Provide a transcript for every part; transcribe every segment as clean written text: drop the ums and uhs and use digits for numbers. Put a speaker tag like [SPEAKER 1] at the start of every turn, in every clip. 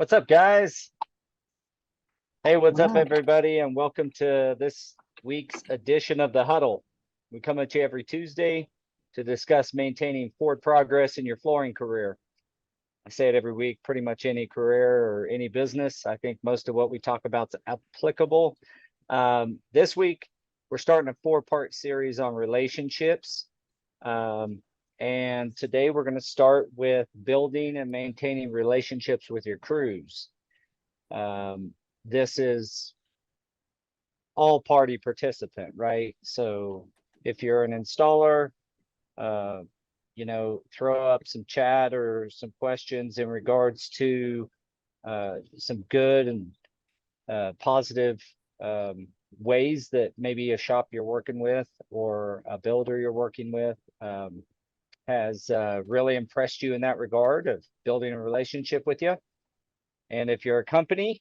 [SPEAKER 1] What's up, guys? Hey, what's
[SPEAKER 2] All
[SPEAKER 1] up,
[SPEAKER 2] right.
[SPEAKER 1] everybody, and welcome to this week's edition of The Huddle. We come at you every Tuesday to discuss maintaining forward progress in your flooring career. I say it every week, pretty much any career or any business. I think most of what we talk about is applicable. This week, we're starting a four-part series on relationships. And today we're going to start with building and maintaining relationships with your crews. This is all party participant, right? So if you're an installer, uh, throw up some chat or some questions in regards to some good and positive ways that maybe a shop you're working with or a builder you're working with has really impressed you in that regard of building a relationship with you. And if you're a company,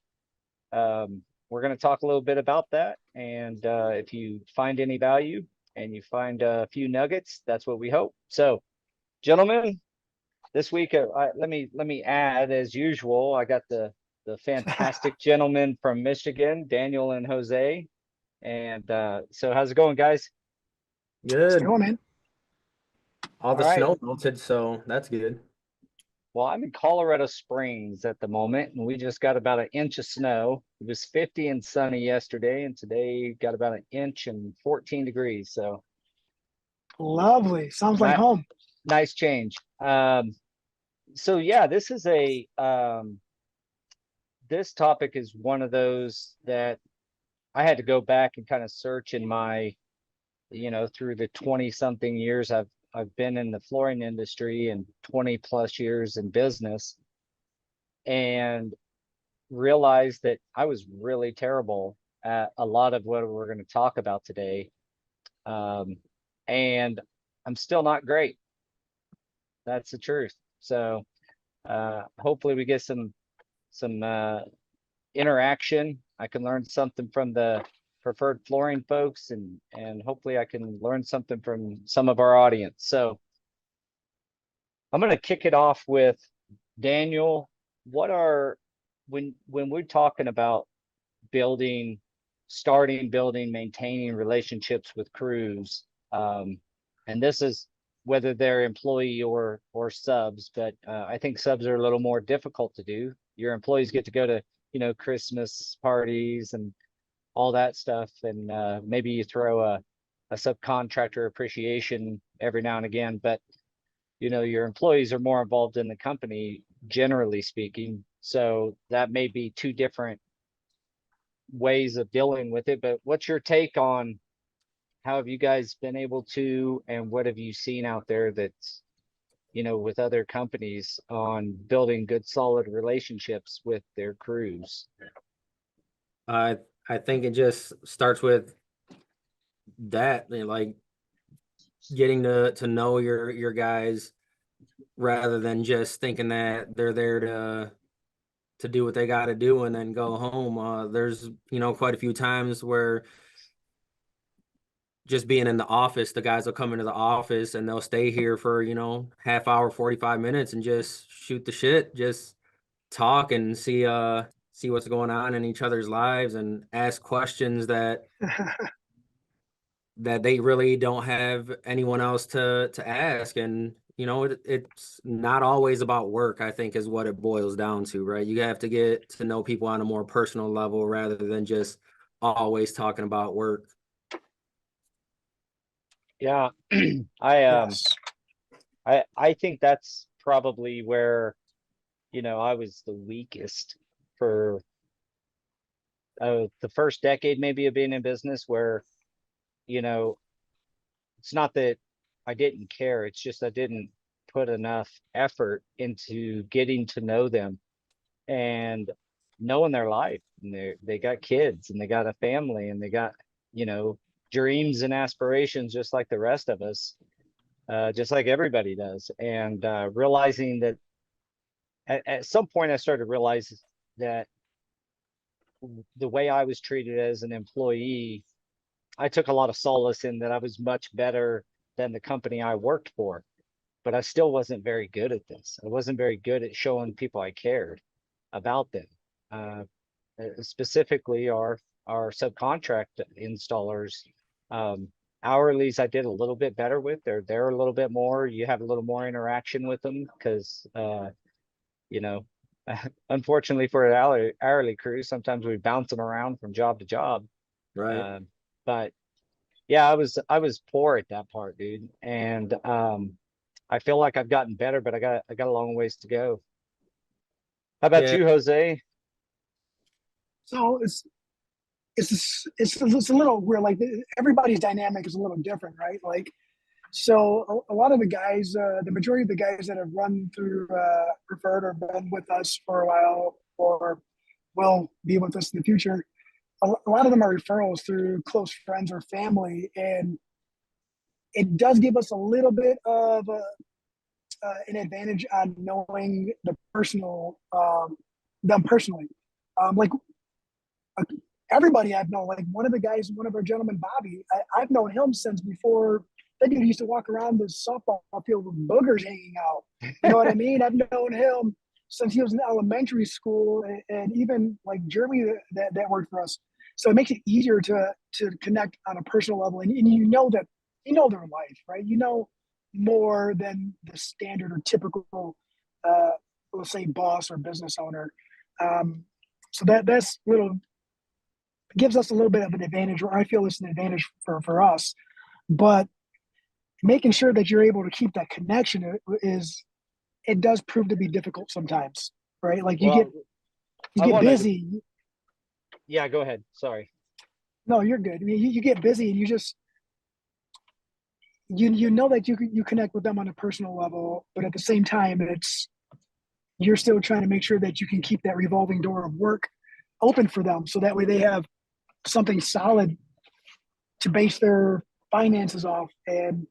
[SPEAKER 1] we're going to talk a little bit about that. And if you find any value and you find a few nuggets, that's what we hope. So, gentlemen, this week, let me add, as usual, I got the fantastic gentlemen from Michigan, Daniel and Jose. And so how's it going, guys?
[SPEAKER 2] Let's
[SPEAKER 3] Good.
[SPEAKER 2] go, man.
[SPEAKER 3] All the
[SPEAKER 1] All right.
[SPEAKER 3] snow melted, so that's good.
[SPEAKER 1] Well, I'm in Colorado Springs at the moment, and we just got about an inch of snow. It was 50 and sunny yesterday, and today got about an inch and 14 degrees. So
[SPEAKER 2] Lovely. Sounds like
[SPEAKER 1] nice,
[SPEAKER 2] home.
[SPEAKER 1] nice change. So yeah, this topic is one of those that I had to go back and kind of search in my, through the 20 something years I've been in the flooring industry and 20 plus years in business, and realized that I was really terrible at a lot of what we're going to talk about today. And I'm still not great. That's the truth. So hopefully we get some interaction. I can learn something from the preferred flooring folks, and hopefully I can learn something from some of our audience. So I'm going to kick it off with Daniel. What are when we're talking about starting building, maintaining relationships with crews, and this is whether they're employee or subs, but I think subs are a little more difficult to do. Your employees get to go to Christmas parties and all that stuff, and maybe you throw a subcontractor appreciation every now and again, but your employees are more involved in the company, generally speaking. So that may be two different ways of dealing with it. But what's your take on how have you guys been able to, and what have you seen out there that's, with other companies on building good, solid relationships with their crews?
[SPEAKER 3] I think it just starts with that, like getting to know your guys rather than just thinking that they're there to do what they got to do and then go home. There's quite a few times where just being in the office, the guys will come into the office and they'll stay here for half hour, 45 minutes and just shoot the shit, just talk and see what's going on in each other's lives and ask questions that they really don't have anyone else to ask. And it's not always about work, I think, is what it boils down to, right? You have to get to know people on a more personal level rather than just always talking about work.
[SPEAKER 1] Yeah.
[SPEAKER 2] Yes.
[SPEAKER 1] I think that's probably where I was the weakest for the first decade maybe of being in business, where you know it's not that I didn't care, it's just I didn't put enough effort into getting to know them and knowing their life. And they got kids and they got a family and they got you know dreams and aspirations just like the rest of us, just like everybody does. And realizing that at some point I started to realize that the way I was treated as an employee, I took a lot of solace in that I was much better than the company I worked for, but I still wasn't very good at this. I wasn't very good at showing people I cared. about them. Specifically our subcontract installers. Hourlies I did a little bit better with. They're a little bit more, you have a little more interaction with them because you know, unfortunately for an hourly crew, sometimes we bounce them around from job to job.
[SPEAKER 3] Right.
[SPEAKER 1] But yeah, I was poor at that part, dude. And I feel like I've gotten better, but I got a long ways to go. How about
[SPEAKER 3] Yeah.
[SPEAKER 1] you, Jose?
[SPEAKER 2] So it's a little weird. Like everybody's dynamic is a little different, right? Like, so a lot of the guys, the majority of the guys that have run through Preferred or been with us for a while or will be with us in the future, a lot of them are referrals through close friends or family, and it does give us a little bit of an advantage on knowing the personal them personally. Like everybody I've known, like one of the guys, one of our gentlemen, Bobby, I've known him since before that dude used to walk around the softball field with boogers hanging out. You know what I mean? I've known him since he was in elementary school, and even like Jeremy that worked for us. So it makes it easier to connect on a personal level, and you know that you know their life, right? You know more than the standard or typical, let's say, boss or business owner. So that's little gives us a little bit of an advantage, or I feel it's an advantage for us. But making sure that you're able to keep that connection is it does prove to be difficult sometimes, right? Like you
[SPEAKER 1] Well, I
[SPEAKER 2] get
[SPEAKER 1] wanted to,
[SPEAKER 2] busy.
[SPEAKER 1] yeah, go ahead. Sorry.
[SPEAKER 2] No, you're good. I mean, you get busy and you just you know that you connect with them on a personal level, but at the same time, it's you're still trying to make sure that you can keep that revolving door of work open for them, so that way they have something solid to base their finances off. And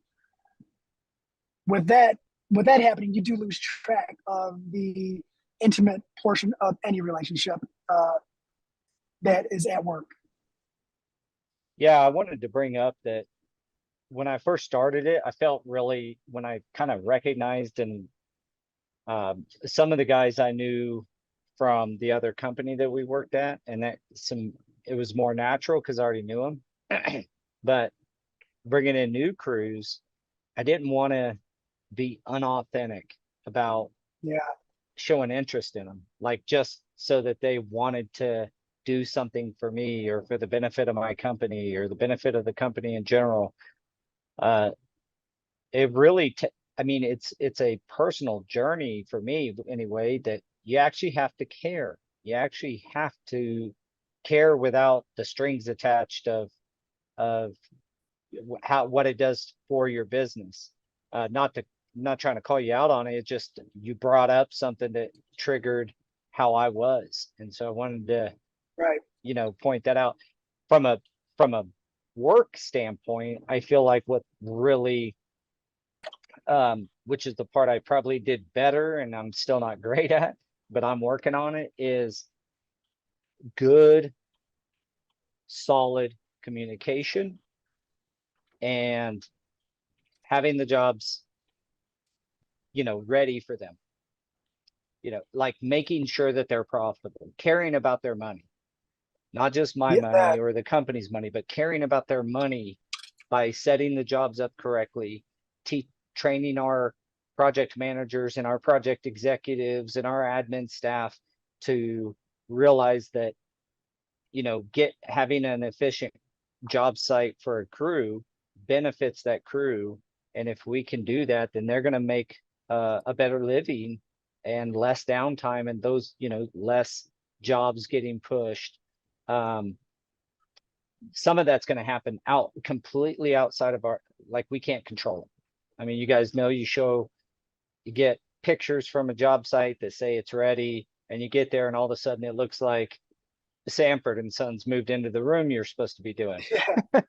[SPEAKER 2] with that happening, you do lose track of the intimate portion of any relationship that is at work.
[SPEAKER 1] Yeah, I wanted to bring up that when I first started it, I felt really when I kind of recognized and some of the guys I knew from the other company that we worked at, and that it was more natural because I already knew them. But bringing in new crews, I didn't want to be unauthentic about
[SPEAKER 2] Yeah,
[SPEAKER 1] showing interest in them, like just so that they wanted to do something for me or for the benefit of my company or the benefit of the company in general. Uh, it really, I mean, it's a personal journey for me anyway, that you actually have to care. You actually have to care without the strings attached of what it does for your business. Not trying to call you out on it. It just you brought up something that triggered how I was, and so I wanted to
[SPEAKER 2] right.
[SPEAKER 1] point that out from a work standpoint. I feel like what really which is the part I probably did better and I'm still not great at, but I'm working on it, is good, solid communication and having the jobs, ready for them. Like making sure that they're profitable, caring about their money, not just my
[SPEAKER 2] Yeah,
[SPEAKER 1] money or the company's money, but caring about their money by setting the jobs up correctly, training our project managers and our project executives and our admin staff to realize that, having an efficient job site for a crew benefits that crew. And if we can do that, then they're going to make a better living and less downtime and those, less jobs getting pushed. Some of that's going to happen completely outside of like we can't control it. I mean, you guys know, you get pictures from a job site that say it's ready and you get there and all of a sudden it looks like Sanford and Sons moved into the room you're supposed to be doing.
[SPEAKER 2] yeah,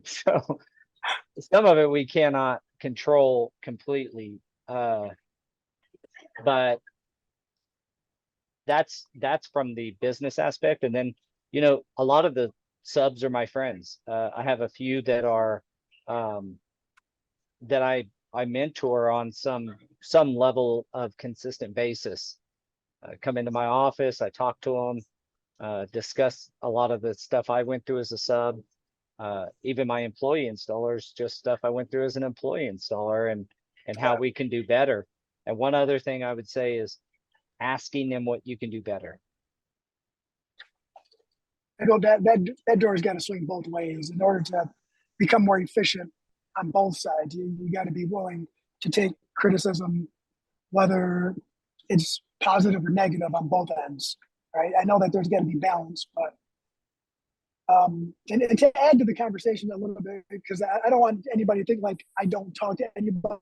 [SPEAKER 1] So some of it we cannot control completely. But that's from the business aspect. And then, a lot of the subs are my friends. I have a few that are that I mentor on some level of consistent basis. come into my office, I talk to them, discuss a lot of the stuff I went through as a sub. Even my employee installers, just stuff I went through as an employee installer and how we can do better. And one other thing I would say is asking them what you can do better.
[SPEAKER 2] I know that door's got to swing both ways in order to become more efficient on both sides. You got to be willing to take criticism, whether it's positive or negative on both ends, right? I know that there's got to be balance, but and to add to the conversation a little bit, because I don't want anybody to think like I don't talk to anybody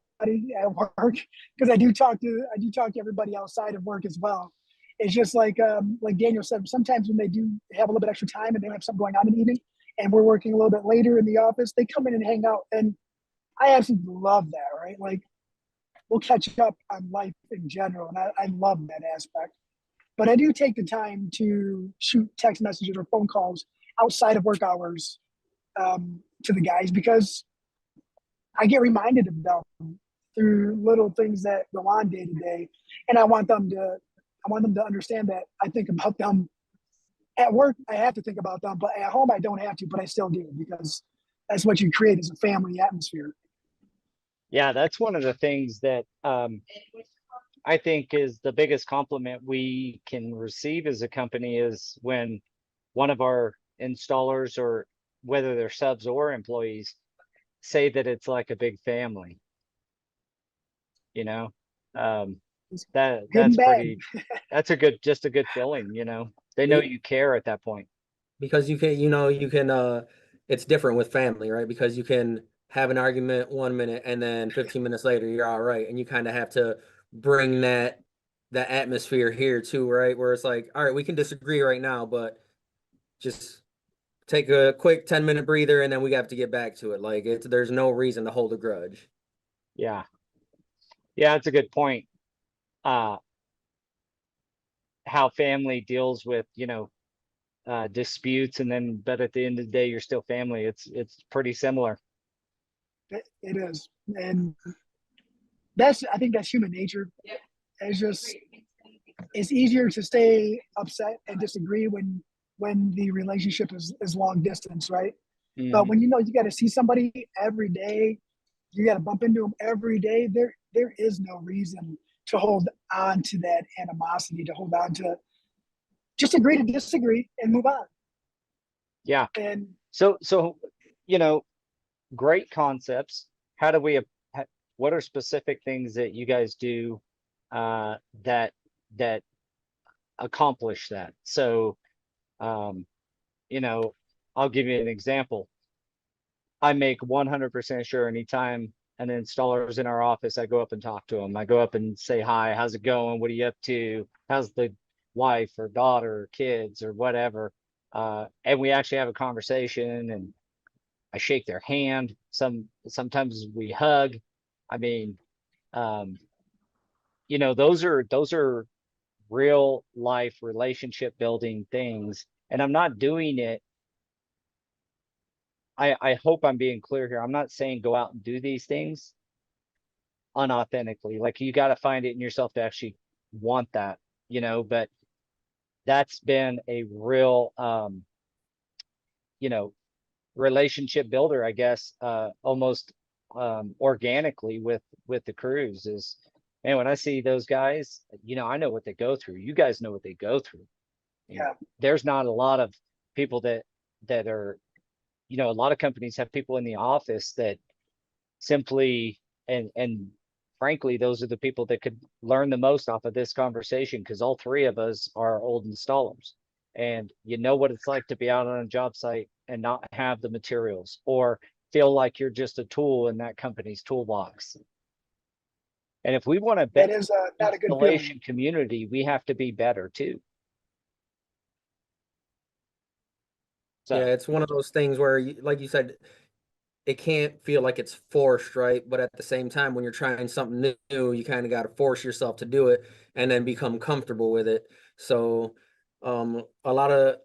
[SPEAKER 2] at work, because I do talk to everybody outside of work as well. It's just like Daniel said, sometimes when they do have a little bit extra time and they have something going on in the evening, and we're working a little bit later in the office, they come in and hang out, and I absolutely love that, right? Like we'll catch up on life in general, and I love that aspect. But I do take the time to shoot text messages or phone calls outside of work hours to the guys, because I get reminded of them through little things that go on day to day, and I want them to understand that I think about them at work. I have to think about them, but at home I don't have to, but I still do, because that's what you create as a family atmosphere.
[SPEAKER 1] Yeah, that's one of the things that I think is the biggest compliment we can receive as a company is when one of our installers, or whether they're subs or employees, say that it's like a big family. You know, that's pretty, that's just a good feeling, you know. They know you care at that point.
[SPEAKER 3] Because you can, it's different with family, right? Because you can have an argument 1 minute and then 15 minutes later you're all right. And you kind of have to bring that atmosphere here too, right? Where it's like, all right, we can disagree right now, but just take a quick 10-minute breather and then we have to get back to it. Like there's no reason to hold a grudge.
[SPEAKER 1] Yeah. Yeah, that's a good point. How family deals with, disputes, and then, but at the end of the day, you're still family. It's pretty similar.
[SPEAKER 2] It is. And I think that's human nature. It's just, it's easier to stay upset and disagree when the relationship is long distance, right? But when you got to see somebody every day, you got to bump into them every day, there is no reason to hold on to that animosity, to hold on to, just agree to disagree and move on.
[SPEAKER 1] Yeah.
[SPEAKER 2] And
[SPEAKER 1] so great concepts. How do we what are specific things that you guys do that accomplish that? So I'll give you an example. I make 100% sure anytime an installer is in our office, I go up and talk to them. I go up and say, hi, how's it going? What are you up to? How's the wife or daughter or kids or whatever? And we actually have a conversation, and I shake their hand. Sometimes we hug. I mean, those are real life relationship building things. And I'm not doing it. I hope I'm being clear here. I'm not saying go out and do these things unauthentically. Like, you got to find it in yourself to actually want that, but that's been a real, relationship builder, I guess, almost organically with the crews is, and when I see those guys, I know what they go through. You guys know what they go through.
[SPEAKER 2] Yeah.
[SPEAKER 1] There's not a lot of people that are, a lot of companies have people in the office that simply, and frankly, those are the people that could learn the most off of this conversation, because all three of us are old installers, and what it's like to be out on a job site and not have the materials, or feel like you're just a tool in that company's toolbox. And if we want to
[SPEAKER 2] that is not a good
[SPEAKER 1] installation community, we have to be better too. So,
[SPEAKER 3] yeah, it's one of those things where, like you said, it can't feel like it's forced, right? But at the same time, when you're trying something new, you kind of got to force yourself to do it and then become comfortable with it. So, a lot of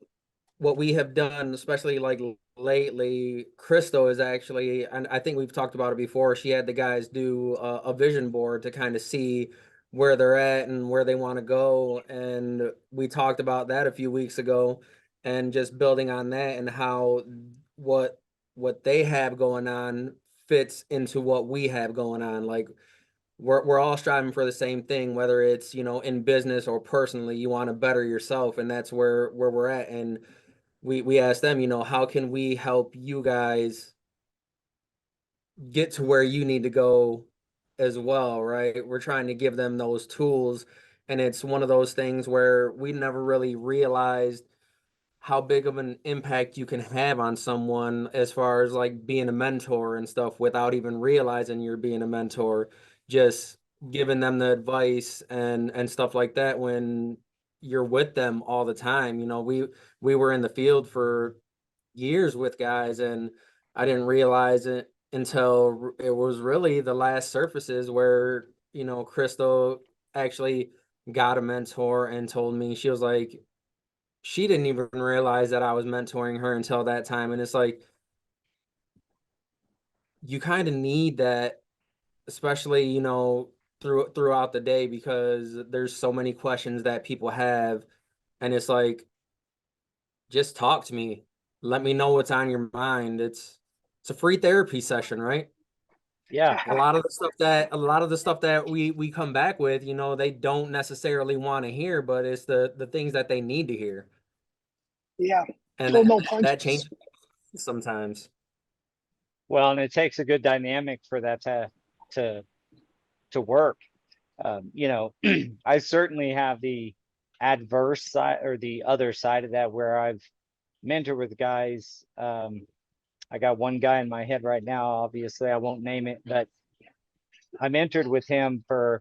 [SPEAKER 3] what we have done, especially like lately, Crystal is actually, and I think we've talked about it before, she had the guys do a vision board to kind of see where they're at and where they want to go. And we talked about that a few weeks ago, and just building on that and how what they have going on fits into what we have going on. Like we're all striving for the same thing, whether it's, you know, in business or personally, you want to better yourself, and that's where we're at. And we asked them, you know, how can we help you guys get to where you need to go as well, right? We're trying to give them those tools. And it's one of those things where we never really realized how big of an impact you can have on someone as far as like being a mentor and stuff without even realizing you're being a mentor, just giving them the advice and stuff like that when you're with them all the time. You know, we were in the field for years with guys, and I didn't realize it until it was really the last surfaces where, you know, Crystal actually got a mentor and told me. She was like, she didn't even realize that I was mentoring her until that time. And it's like, you kind of need that, especially, you know, throughout the day, because there's so many questions that people have. And it's like, just talk to me. Let me know what's on your mind. It's a free therapy session, right?
[SPEAKER 1] Yeah.
[SPEAKER 3] A lot of the stuff that we come back with, you know, they don't necessarily want to hear, but it's the things that they need to hear.
[SPEAKER 2] Yeah,
[SPEAKER 3] And
[SPEAKER 2] pull no
[SPEAKER 3] that
[SPEAKER 2] punches.
[SPEAKER 3] changes sometimes.
[SPEAKER 1] Well, and it takes a good dynamic for that to to work. You know, I certainly have the adverse side or the other side of that where I've mentored with guys. I got one guy in my head right now. Obviously, I won't name it, but I mentored with him for,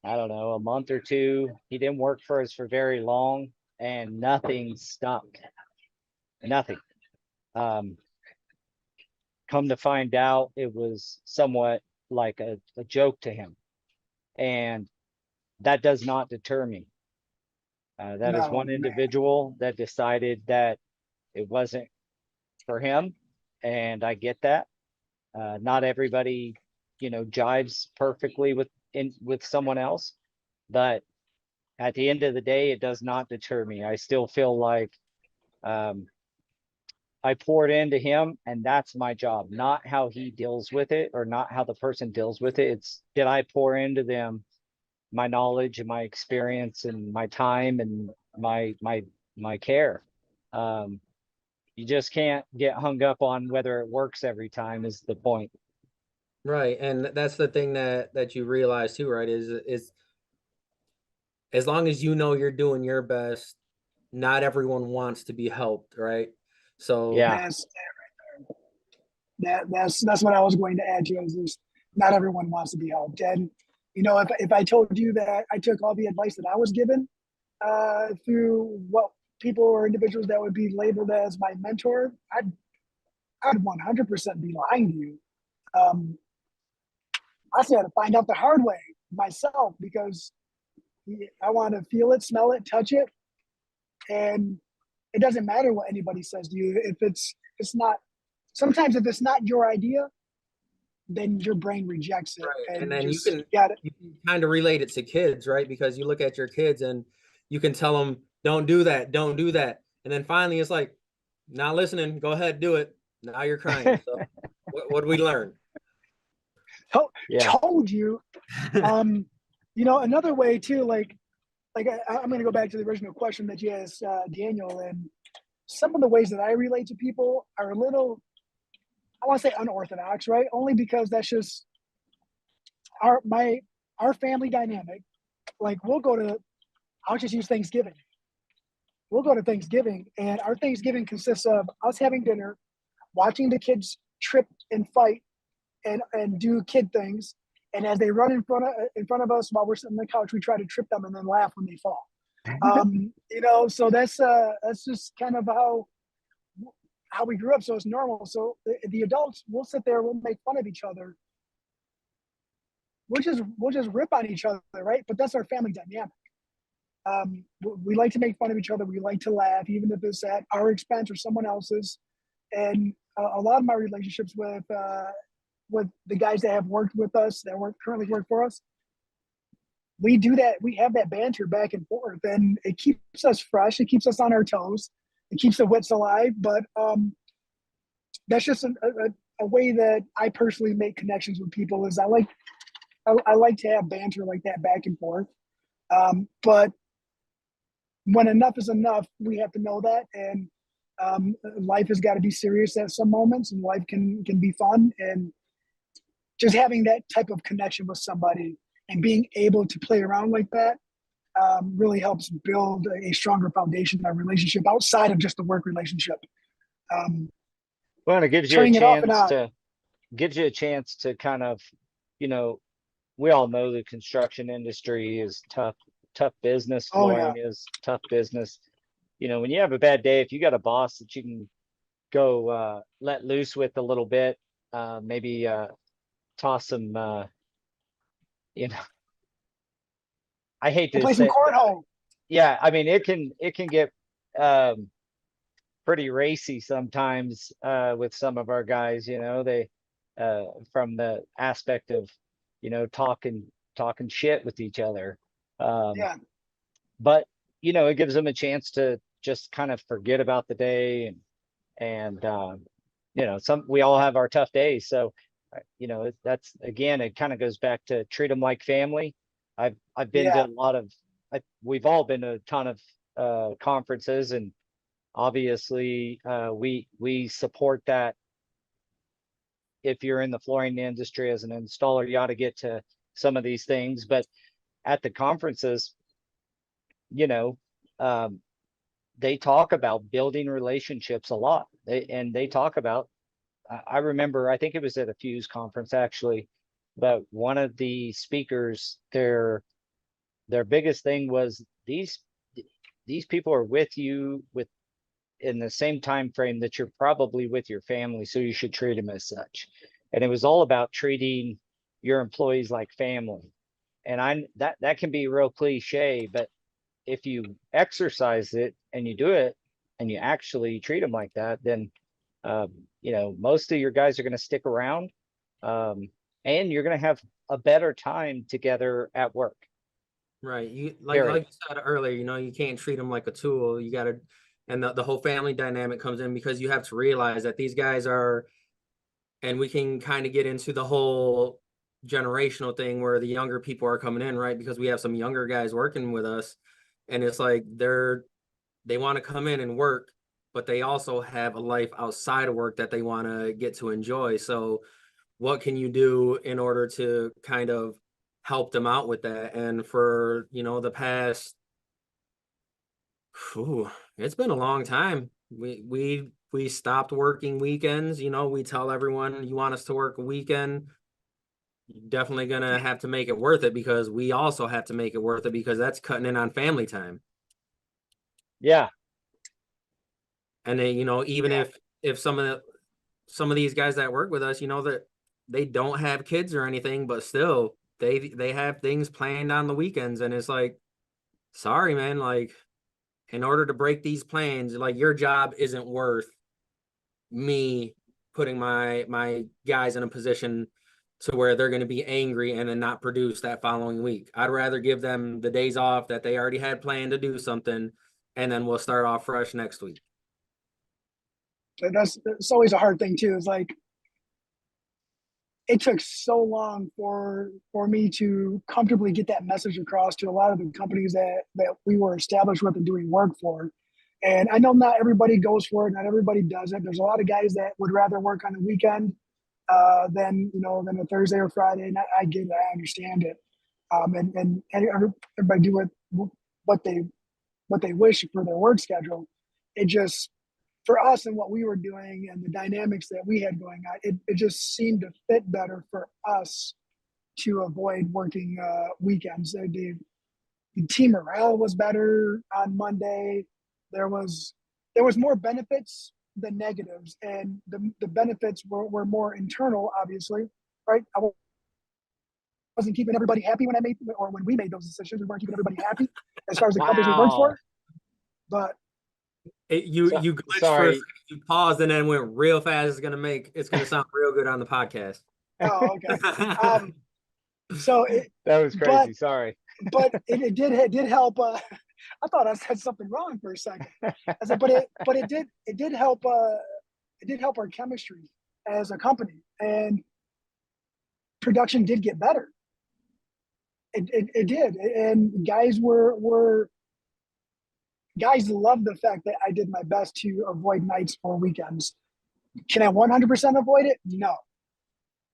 [SPEAKER 1] I don't know, a month or two. He didn't work for us for very long, and nothing stuck. Nothing. Um, Come to find out, it was somewhat like a joke to him. And that does not deter me. That is
[SPEAKER 2] No,
[SPEAKER 1] one
[SPEAKER 2] man.
[SPEAKER 1] individual that decided that it wasn't for him. And I get that. Not everybody, you know, jives perfectly with someone else, but at the end of the day, it does not deter me. I still feel like um, I poured into him, and that's my job, not how he deals with it or not how the person deals with it. It's, did I pour into them my knowledge and my experience and my time and my care. Um, you just can't get hung up on whether it works every time is the point.
[SPEAKER 3] Right. And that's the thing that you realize too, right? Is as long as you know you're doing your best, not everyone wants to be helped, right? So
[SPEAKER 1] Yeah.
[SPEAKER 2] That's that's what I was going to add to is not everyone wants to be helped. And you know, if I told you that I took all the advice that I was given through what people or individuals that would be labeled as my mentor, I'd 100% be lying to you. Um, I actually had to find out the hard way myself because I want to feel it, smell it, touch it, and it doesn't matter what anybody says to you if it's not. Sometimes if it's not your idea, then your brain rejects it
[SPEAKER 3] right. And
[SPEAKER 2] and
[SPEAKER 3] then
[SPEAKER 2] just got it.
[SPEAKER 3] you can kind of relate it to kids, right? Because you look at your kids and you can tell them, don't do that, don't do that. And then finally it's like, not listening, go ahead, do it. Now you're crying. So what we learn?
[SPEAKER 1] Yeah.
[SPEAKER 2] Told you. Um, you know, another way too, like I'm going to go back to the original question that you asked Daniel, and some of the ways that I relate to people are a little, I want to say unorthodox, right? Only because that's just our family dynamic. Like we'll go to, I'll just use Thanksgiving. We'll go to Thanksgiving, and our Thanksgiving consists of us having dinner, watching the kids trip and fight and do kid things. And as they run in front of us while we're sitting on the couch, we try to trip them and then laugh when they fall. You know, so that's just kind of how we grew up. So it's normal. So the adults, we'll sit there, we'll make fun of each other. We'll just rip on each other, right? But that's our family dynamic. We like to make fun of each other. We like to laugh, even if it's at our expense or someone else's. And a lot of my relationships with the guys that have worked with us that currently work for us, we do that. We have that banter back and forth, and it keeps us fresh. It keeps us on our toes. It keeps the wits alive. But that's just a way that I personally make connections with people. Is I like to have banter like that back and forth. But when enough is enough, we have to know that, and life has got to be serious at some moments, and life can be fun. And just having that type of connection with somebody and being able to play around like that really helps build a stronger foundation in our relationship outside of just the work relationship.
[SPEAKER 1] Well, it gives you a
[SPEAKER 2] Turning it off and
[SPEAKER 1] chance to kind of, you know, we all know the construction industry is tough business.
[SPEAKER 2] Oh, yeah.
[SPEAKER 1] Flooring is tough business. You know, when you have a bad day, if you got a boss that you can go let loose with a little bit, maybe toss some, you know, I hate to
[SPEAKER 2] play some
[SPEAKER 1] say,
[SPEAKER 2] cornhole.
[SPEAKER 1] yeah, I mean, it can get pretty racy sometimes with some of our guys, you know, they from the aspect of, you know, talking shit with each other.
[SPEAKER 2] Yeah.
[SPEAKER 1] But you know, it gives them a chance to just kind of forget about the day, and you know, we all have our tough days, so you know, that's, again, it kind of goes back to treat them like family. I've been to
[SPEAKER 2] Yeah.
[SPEAKER 1] a lot of, we've all been to a ton of conferences, and obviously we support that. If you're in the flooring industry as an installer, you ought to get to some of these things, but at the conferences, you know, they talk about building relationships a lot. They talk about, I remember, I think it was at a Fuse conference actually, but one of the speakers, their biggest thing was these people are with you in the same time frame that you're probably with your family, so you should treat them as such. And it was all about treating your employees like family. And that can be real cliche, but if you exercise it and you do it and you actually treat them like that, then you know, most of your guys are going to stick around, and you're going to have a better time together at work.
[SPEAKER 3] Right. You
[SPEAKER 1] Period.
[SPEAKER 3] like you said earlier, you know, you can't treat them like a tool. You got to, and the whole family dynamic comes in, because you have to realize that these guys are, and we can kind of get into the whole generational thing where the younger people are coming in, right? Because we have some younger guys working with us, and it's like they want to come in and work, but they also have a life outside of work that they want to get to enjoy. So what can you do in order to kind of help them out with that? And for, you know, the past, it's been a long time. We stopped working weekends. You know, we tell everyone, you want us to work a weekend, you're definitely gonna have to make it worth it, because we also have to make it worth it, because that's cutting in on family time.
[SPEAKER 1] Yeah.
[SPEAKER 3] And then, you know, even if some of these guys that work with us, you know, that they don't have kids or anything, but still they have things planned on the weekends, and it's like, sorry, man, like, in order to break these plans, like, your job isn't worth me putting my guys in a position to where they're going to be angry and then not produce that following week. I'd rather give them the days off that they already had planned to do something, and then we'll start off fresh next week.
[SPEAKER 2] It's always a hard thing too. It's like, it took so long for me to comfortably get that message across to a lot of the companies that we were established with and doing work for. And I know not everybody goes for it, not everybody does it. There's a lot of guys that would rather work on the weekend than a Thursday or Friday. And I get it, I understand it. And everybody do what they wish for their work schedule. It just, for us and what we were doing and the dynamics that we had going on, it just seemed to fit better for us to avoid working weekends. The team morale was better on Monday. There was more benefits than negatives, and the benefits were more internal, obviously, right? I wasn't keeping everybody happy when we made those decisions. We weren't keeping everybody happy as far as the companies we worked for. But
[SPEAKER 3] you glitched for a
[SPEAKER 1] sorry.
[SPEAKER 3] second, you paused, and then went real fast. It's gonna sound real good on the podcast.
[SPEAKER 2] oh, okay. So
[SPEAKER 1] that was crazy. Sorry.
[SPEAKER 2] but it did help. I thought I said something wrong for a second. I said, but it did help. It did help our chemistry as a company, and production did get better. It did, and guys loved the fact that I did my best to avoid nights or weekends. Can I 100% avoid it? No,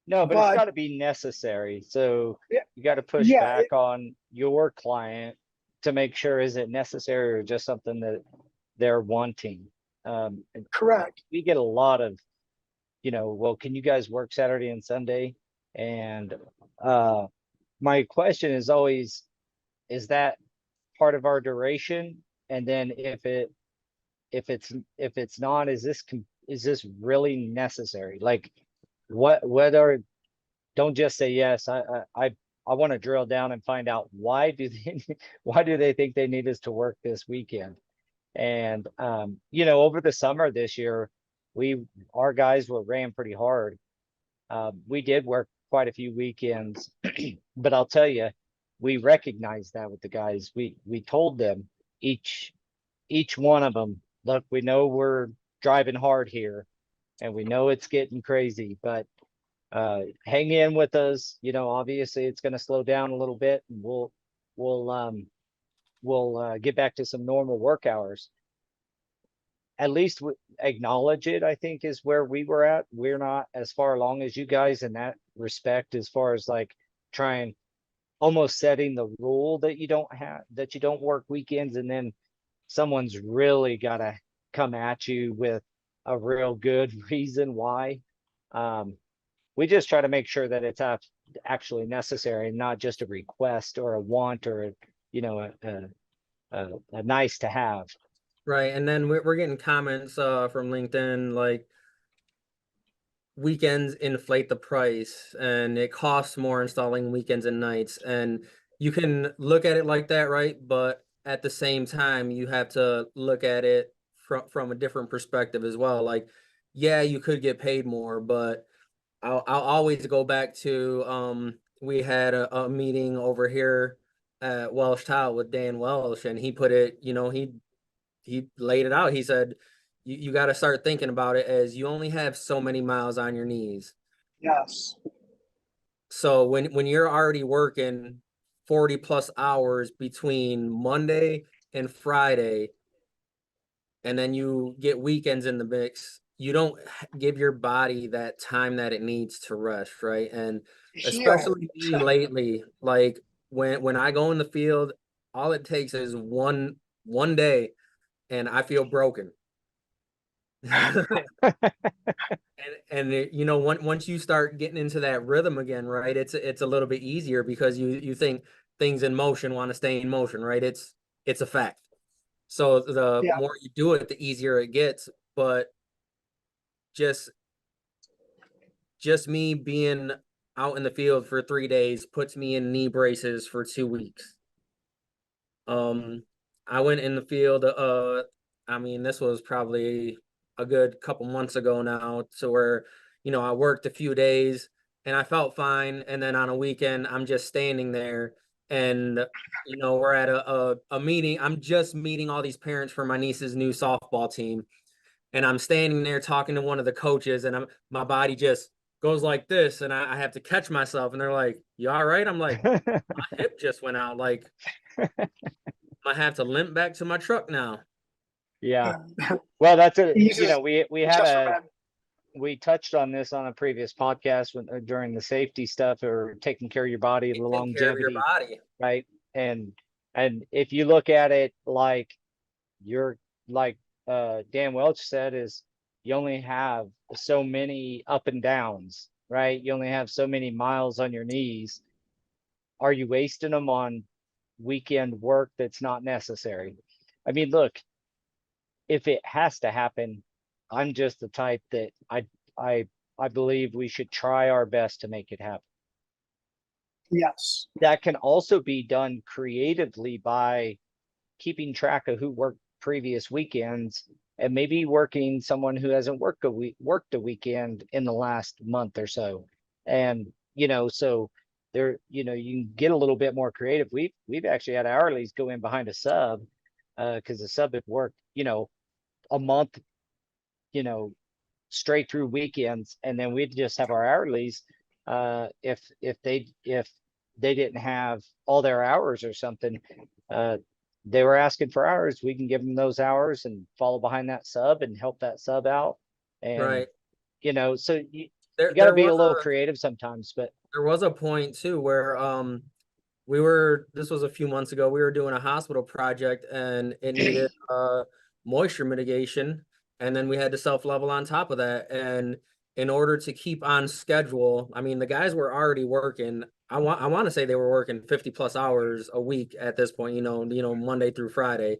[SPEAKER 1] No, but it's
[SPEAKER 2] but
[SPEAKER 1] gotta be necessary. So
[SPEAKER 2] yeah,
[SPEAKER 1] you gotta push
[SPEAKER 2] yeah,
[SPEAKER 1] back on your client to make sure, is it necessary or just something that they're wanting? And
[SPEAKER 2] correct.
[SPEAKER 1] we get a lot of, well, can you guys work Saturday and Sunday? And my question is always, is that part of our duration? And then if it's not, is this really necessary? Like, what are, don't just say yes. I want to drill down and find out, why do they why do they think they need us to work this weekend? And over the summer this year, our guys were ran pretty hard. We did work quite a few weekends, but I'll tell you, we recognized that with the guys. We told them, each one of them, look, we know we're driving hard here, and we know it's getting crazy, but hang in with us. Obviously it's going to slow down a little bit, and we'll get back to some normal work hours. At least acknowledge it, I think, is where we were at. We're not as far along as you guys in that respect, as far as like trying, almost setting the rule that you don't work weekends, and then someone's really got to come at you with a real good reason why. We just try to make sure that it's actually necessary, and not just a request or a want, or a nice to have.
[SPEAKER 3] Right. And then we're getting comments from LinkedIn like weekends inflate the price and it costs more installing weekends and nights. And you can look at it like that, right? But at the same time, you have to look at it from a different perspective as well. Like, yeah, you could get paid more, but I'll always go back to we had a meeting over here at Welsh Tile with Dan Welsh, and he put it, he laid it out. He said, you got to start thinking about it as you only have so many miles on your knees.
[SPEAKER 2] Yes.
[SPEAKER 3] So when you're already working 40 plus hours between Monday and Friday, and then you get weekends in the mix, you don't give your body that time that it needs to rest, right? And
[SPEAKER 2] Heal.
[SPEAKER 3] especially me lately, like when I go in the field, all it takes is one day and I feel broken. Once you start getting into that rhythm again, right? It's a little bit easier because you think things in motion want to stay in motion, right? It's a fact. So the
[SPEAKER 2] Yeah.
[SPEAKER 3] more you do it, the easier it gets. But just me being out in the field for 3 days puts me in knee braces for 2 weeks. I went in the field, this was probably a good couple months ago now, to where, I worked a few days and I felt fine. And then on a weekend, I'm just standing there and, we're at a meeting. I'm just meeting all these parents for my niece's new softball team. And I'm standing there talking to one of the coaches, and my body just goes like this, and I have to catch myself. And they're like, "You all right?" I'm like, "My hip just went out. Like, I have to limp back to my truck now."
[SPEAKER 1] Yeah. Well, that's a,
[SPEAKER 2] He uses
[SPEAKER 1] we
[SPEAKER 2] we
[SPEAKER 1] touched on this on a previous podcast during the safety stuff, or taking care of your body, the
[SPEAKER 3] Take care of your
[SPEAKER 1] longevity,
[SPEAKER 3] body.
[SPEAKER 1] right? And if you look at it like you're like Dan Welch said, is you only have so many up and downs, right? You only have so many miles on your knees. Are you wasting them on weekend work that's not necessary? I mean, look, if it has to happen, I'm just the type that I believe we should try our best to make it happen.
[SPEAKER 2] Yes.
[SPEAKER 1] That can also be done creatively by keeping track of who worked previous weekends, and maybe working someone who hasn't worked a weekend in the last month or so. And so there, you know, you can get a little bit more creative. We've actually had hourlies go in behind a sub, because the sub had worked, you know, a month, you know, straight through weekends, and then we'd just have our hourlies. If they didn't have all their hours or something, they were asking for hours, we can give them those hours and follow behind that sub and help that sub out. And,
[SPEAKER 3] Right.
[SPEAKER 1] you know, so you
[SPEAKER 3] There
[SPEAKER 1] gotta
[SPEAKER 3] there
[SPEAKER 1] be a
[SPEAKER 3] was
[SPEAKER 1] little
[SPEAKER 3] a
[SPEAKER 1] creative sometimes, but
[SPEAKER 3] there was a point too where this was a few months ago, we were doing a hospital project and it needed moisture mitigation, and then we had to self level on top of that. And in order to keep on schedule, I mean, the guys were already working. I want to say they were working 50 plus hours a week at this point, Monday through Friday.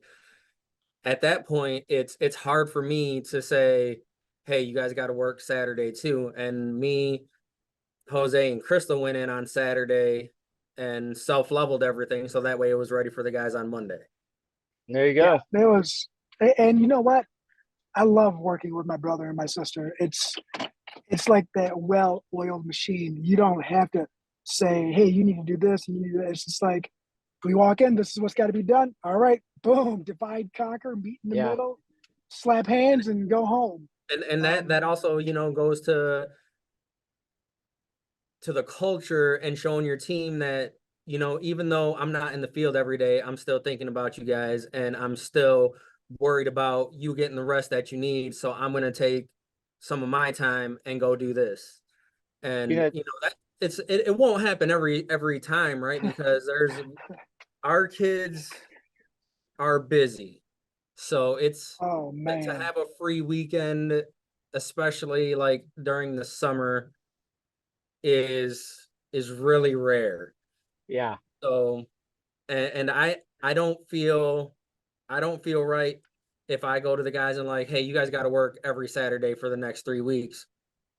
[SPEAKER 3] At that point, it's hard for me to say, hey, you guys got to work Saturday too. And me, Jose, and Crystal went in on Saturday and self-leveled everything so that way it was ready for the guys on Monday.
[SPEAKER 1] there you
[SPEAKER 2] Yeah,
[SPEAKER 1] go.
[SPEAKER 2] it was, and you know what? I love working with my brother and my sister. It's like that well-oiled machine. You don't have to say, "Hey, you need to do this," and you need to do that. It's just like we walk in. This is what's got to be done. All right, boom, divide, conquer, meet in the
[SPEAKER 1] Yeah.
[SPEAKER 2] middle, slap hands, and go home.
[SPEAKER 3] And that also, goes to the culture and showing your team that, even though I'm not in the field every day, I'm still thinking about you guys and I'm still worried about you getting the rest that you need. So I'm going to take some of my time and go do this. And,
[SPEAKER 1] You know,
[SPEAKER 3] that it won't happen every time, right? Because our kids are busy. So it's
[SPEAKER 2] Oh
[SPEAKER 3] to
[SPEAKER 2] man,
[SPEAKER 3] have a free weekend, especially like during the summer, is really rare.
[SPEAKER 1] yeah,
[SPEAKER 3] So, and I don't feel right if I go to the guys and like, hey, you guys got to work every Saturday for the next 3 weeks.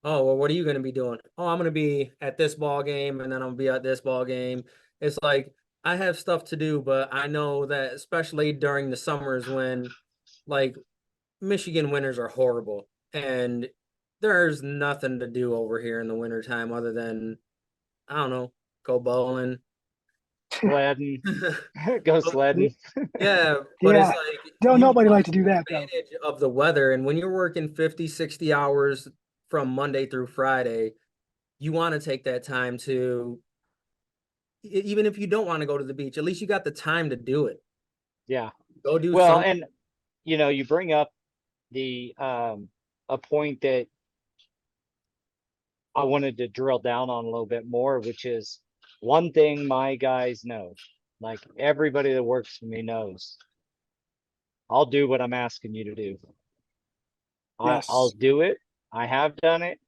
[SPEAKER 3] Oh, well, what are you going to be doing? Oh, I'm going to be at this ball game and then I'm going to be at this ball game. It's like I have stuff to do, but I know that especially during the summers when like Michigan winters are horrible and there's nothing to do over here in the wintertime other than, I don't know, go bowling.
[SPEAKER 1] sledding, go sledding.
[SPEAKER 3] Yeah, but it's
[SPEAKER 2] yeah.
[SPEAKER 3] like
[SPEAKER 2] Don't
[SPEAKER 3] you
[SPEAKER 2] nobody
[SPEAKER 3] want
[SPEAKER 2] like to do that though.
[SPEAKER 3] advantage of the weather. And when you're working 50, 60 hours from Monday through Friday, you want to take that time to, even if you don't want to go to the beach, at least you got the time to do it.
[SPEAKER 1] Yeah.
[SPEAKER 3] Go do
[SPEAKER 1] Well,
[SPEAKER 3] something.
[SPEAKER 1] and you know, you bring up the a point that I wanted to drill down on a little bit more, which is one thing my guys know, like everybody that works for me knows, I'll do what I'm asking you to do. I'll
[SPEAKER 2] Yes.
[SPEAKER 1] do it. I have done it.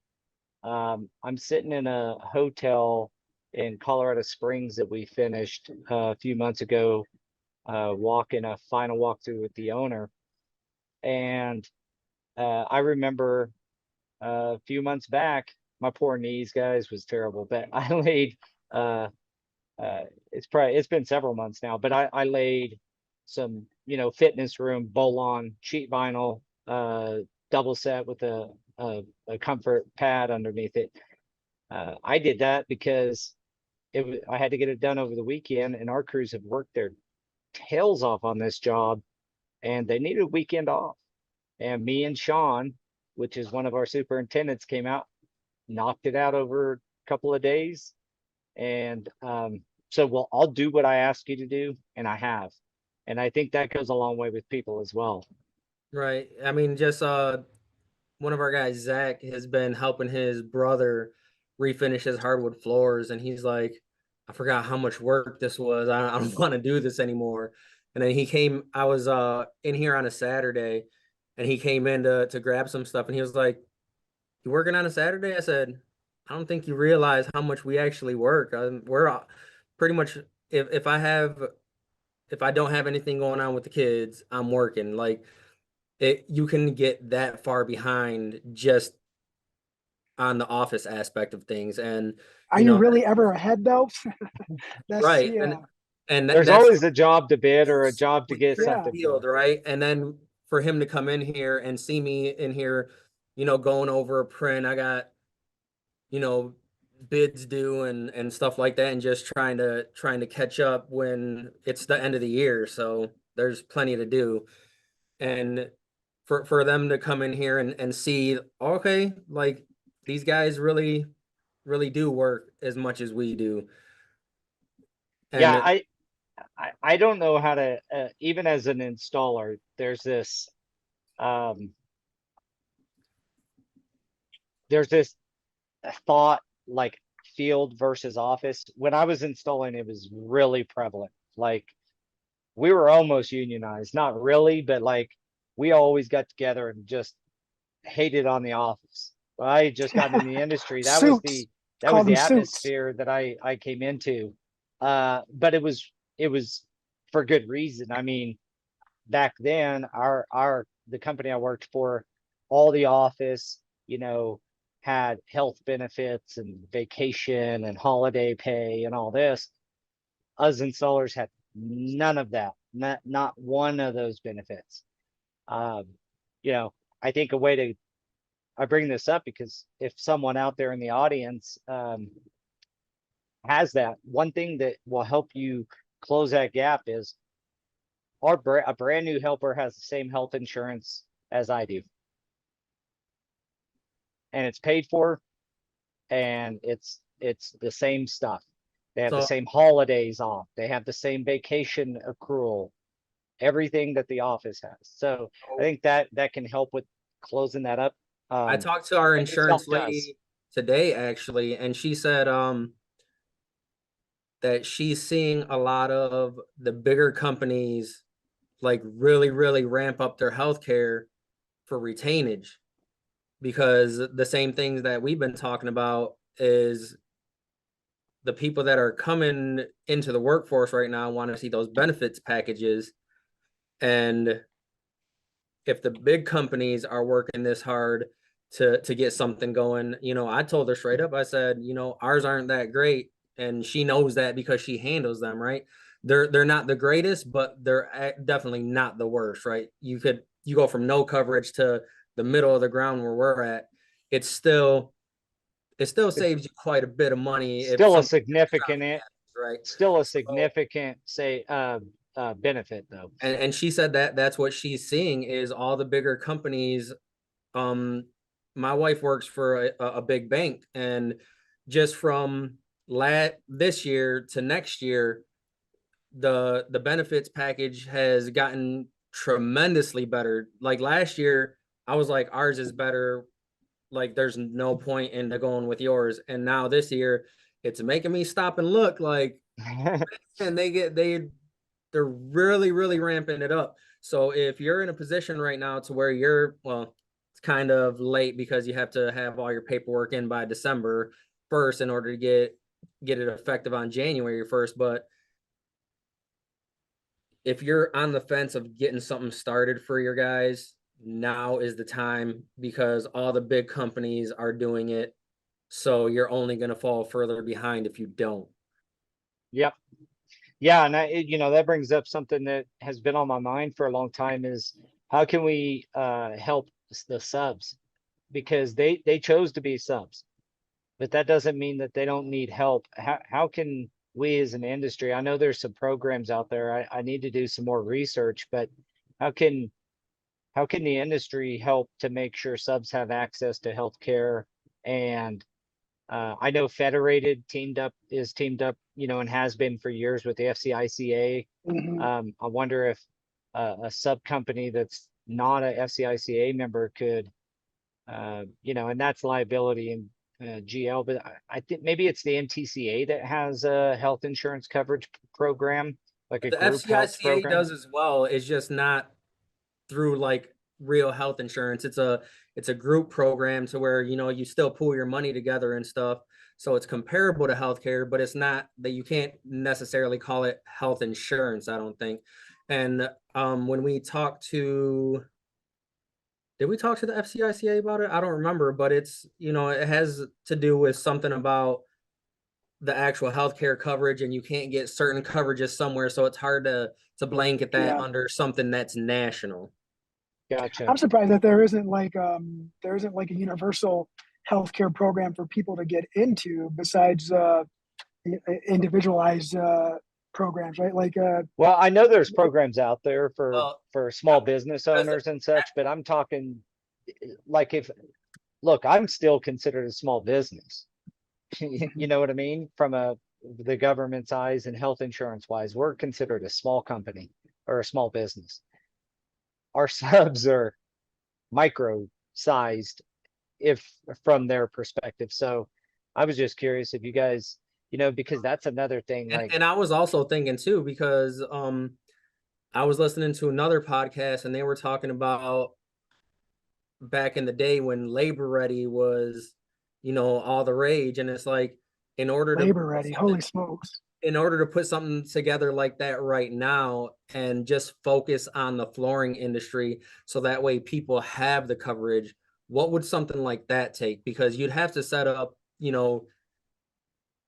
[SPEAKER 1] I'm sitting in a hotel in Colorado Springs that we finished a few months ago, walking a final walkthrough with the owner. And I remember a few months back, my poor knees, guys, was terrible, but I laid, uh, it's been several months now, but I laid some, you know, fitness room, bowl-on sheet vinyl, double set with a comfort pad underneath it. I did that because I had to get it done over the weekend, and our crews have worked their tails off on this job, and they needed a weekend off. And me and Sean, which is one of our superintendents, came out, knocked it out over a couple of days. And so, well, I'll do what I ask you to do, and I have. And I think that goes a long way with people as well.
[SPEAKER 3] Right. I mean, just one of our guys, Zach, has been helping his brother refinish his hardwood floors, and he's like, I forgot how much work this was. I don't want to do this anymore. And then I was in here on a Saturday, and he came in to grab some stuff, and he was like, "You working on a Saturday?" I said, "I don't think you realize how much we actually work. We're pretty much if I don't have anything going on with the kids, I'm working. Like you can get that far behind just on the office aspect of things, and
[SPEAKER 2] Are
[SPEAKER 3] you
[SPEAKER 2] you
[SPEAKER 3] know,
[SPEAKER 2] really ever ahead though? That's
[SPEAKER 3] right,
[SPEAKER 2] yeah,
[SPEAKER 3] and
[SPEAKER 1] There's
[SPEAKER 3] that's
[SPEAKER 1] always a job to bid or a job to
[SPEAKER 3] when
[SPEAKER 1] get
[SPEAKER 3] you're in
[SPEAKER 2] yeah.
[SPEAKER 3] the
[SPEAKER 1] something
[SPEAKER 3] field,
[SPEAKER 1] for.
[SPEAKER 3] right? And then for him to come in here and see me in here, going over a print, I got, you know, bids due and stuff like that, and just trying to catch up when it's the end of the year. So there's plenty to do. And for them to come in here and see, okay, like these guys really do work as much as we do.
[SPEAKER 1] Yeah,
[SPEAKER 3] And
[SPEAKER 1] I don't know how to, even as an installer, um, there's this thought like field versus office. When I was installing, it was really prevalent. Like we were almost unionized, not really, but like we always got together and just hated on the office. When I had just gotten in the industry,
[SPEAKER 2] Suits.
[SPEAKER 1] that
[SPEAKER 2] Call
[SPEAKER 1] was
[SPEAKER 2] them
[SPEAKER 1] the
[SPEAKER 2] suits.
[SPEAKER 1] atmosphere that I came into. But it was for good reason. I mean, back then, the company I worked for, all the office, you know, had health benefits and vacation and holiday pay and all this. Us installers had none of that, not one of those benefits. Um, you know, I think I bring this up because if someone out there in the audience has that, one thing that will help you close that gap is a brand new helper has the same health insurance as I do. And it's paid for, and it's the same stuff. They have the
[SPEAKER 3] so
[SPEAKER 1] same holidays off. They have the same vacation accrual, everything that the office has. So I think that can help with closing that up.
[SPEAKER 3] I talked to our
[SPEAKER 1] And this help
[SPEAKER 3] insurance
[SPEAKER 1] does.
[SPEAKER 3] lady today actually, and she said that she's seeing a lot of the bigger companies like really ramp up their healthcare for retainage, because the same things that we've been talking about is the people that are coming into the workforce right now want to see those benefits packages. And if the big companies are working this hard to get something going, you know, I told her straight up, I said, you know, ours aren't that great. And she knows that because she handles them, right? They're not the greatest, but they're definitely not the worst, right? You go from no coverage to the middle of the ground where we're at. It's still it still
[SPEAKER 1] It's
[SPEAKER 3] saves you quite a bit of money if
[SPEAKER 1] still a
[SPEAKER 3] something
[SPEAKER 1] significant,
[SPEAKER 3] happens, right?
[SPEAKER 1] still a
[SPEAKER 3] So,
[SPEAKER 1] significant, say, benefit though.
[SPEAKER 3] and she said that that's what she's seeing is all the bigger companies. Um, my wife works for a big bank, and just from this year to next year, the benefits package has gotten tremendously better. Like last year, I was like, ours is better. Like there's no point in going with yours. And now this year, it's making me stop and look like, and they're really ramping it up. So if you're in a position right now to where you're, well, it's kind of late because you have to have all your paperwork in by December 1st in order to get it effective on January 1st. But if you're on the fence of getting something started for your guys, now is the time because all the big companies are doing it. So you're only going to fall further behind if you don't.
[SPEAKER 1] Yep. Yeah, and you know, that brings up something that has been on my mind for a long time is how can we help the subs? Because they chose to be subs, but that doesn't mean that they don't need help. How can we as an industry, I know there's some programs out there. I need to do some more research, but how can how can the industry help to make sure subs have access to healthcare? And I know Federated is teamed up, you know, and has been for years with the FCICA.
[SPEAKER 2] Mhm.
[SPEAKER 1] I wonder if a sub company that's not a FCICA member could, you know, and that's liability and GL, but I think maybe it's the MTCA that has a health insurance coverage program, like a
[SPEAKER 3] The
[SPEAKER 1] group health
[SPEAKER 3] FCICA
[SPEAKER 1] program.
[SPEAKER 3] does as well. It's just not through like real health insurance. It's a group program to where you know you still pool your money together and stuff. So it's comparable to healthcare, but it's not that you can't necessarily call it health insurance, I don't think. And when we talked to did we talk to the FCICA about it? I don't remember, but it's you know it has to do with something about the actual healthcare coverage, and you can't get certain coverages somewhere, so it's hard to blanket that
[SPEAKER 2] Yeah,
[SPEAKER 3] under something that's national.
[SPEAKER 1] Gotcha.
[SPEAKER 2] I'm surprised that there isn't like a universal healthcare program for people to get into besides individualized programs, right? Like
[SPEAKER 1] Well, I know there's programs out there
[SPEAKER 3] Well,
[SPEAKER 1] for small business owners and such, but I'm talking like look, I'm still considered a small business. You know what I mean? From the government's eyes and health insurance wise, we're considered a small company or a small business. Our subs are micro sized if from their perspective. So I was just curious if you guys, because that's another thing, like,
[SPEAKER 3] and I was also thinking too, because I was listening to another podcast and they were talking about back in the day when Labor Ready was, all the rage. And it's like, in order to
[SPEAKER 2] labor ready. Holy smokes.
[SPEAKER 3] in order to put something together like that right now and just focus on the flooring industry so that way people have the coverage, what would something like that take? Because you'd have to set up,